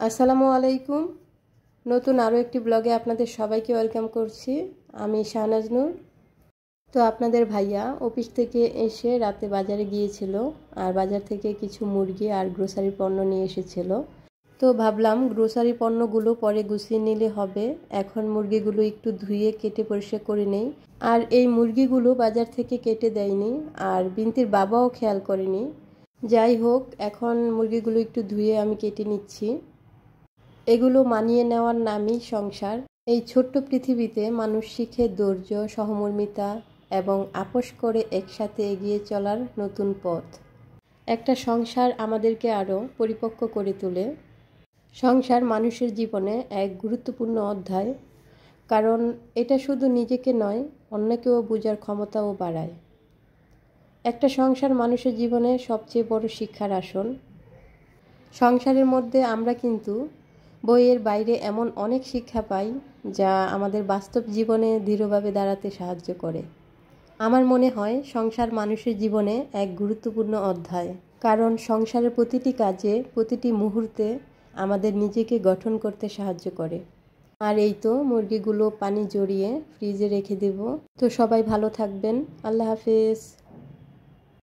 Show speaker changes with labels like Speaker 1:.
Speaker 1: আসসালামু আলাইকুম। নতুন আরও একটি ব্লগে আপনাদের সবাইকে ওয়েলকাম করছি। আমি শাহনাজ নূর। তো আপনাদের ভাইয়া অফিস থেকে এসে রাতে বাজারে গিয়েছিল, আর বাজার থেকে কিছু মুরগি আর গ্রোসারি পণ্য নিয়ে এসেছিল। তো ভাবলাম গ্রোসারি পণ্যগুলো পরে গুছিয়ে নিলে হবে, এখন মুরগিগুলো একটু ধুয়ে কেটে পরিষ্কার করে নেই। আর এই মুরগিগুলো বাজার থেকে কেটে দেয়নি, আর বিনতির বাবাও খেয়াল করেনি। যাই হোক, এখন মুরগিগুলো একটু ধুয়ে আমি কেটে নিচ্ছি। এগুলো মানিয়ে নেওয়ার নামই সংসার। এই ছোট্ট পৃথিবীতে মানুষ শিখে ধৈর্য, সহমর্মিতা এবং আপোষ করে একসাথে এগিয়ে চলার নতুন পথ। একটা সংসার আমাদেরকে আরও পরিপক্ক করে তোলে। সংসার মানুষের জীবনে এক গুরুত্বপূর্ণ অধ্যায়, কারণ এটা শুধু নিজেকে নয়, অন্যকেও বোঝার ক্ষমতাও বাড়ায়। একটা সংসার মানুষের জীবনে সবচেয়ে বড় শিক্ষার আসন। সংসারের মধ্যে আমরা কিন্তু বইয়ের বাইরে এমন অনেক শিক্ষা পাই, যা আমাদের বাস্তব জীবনে দৃঢ়ভাবে দাঁড়াতে সাহায্য করে। আমার মনে হয় সংসার মানুষের জীবনে এক গুরুত্বপূর্ণ অধ্যায়, কারণ সংসারের প্রতিটি কাজে, প্রতিটি মুহূর্তে আমাদের নিজেকে গঠন করতে সাহায্য করে। আর এই তো মুরগিগুলো পানি জড়িয়ে ফ্রিজে রেখে দেব। তো সবাই ভালো থাকবেন। আল্লাহ হাফেজ।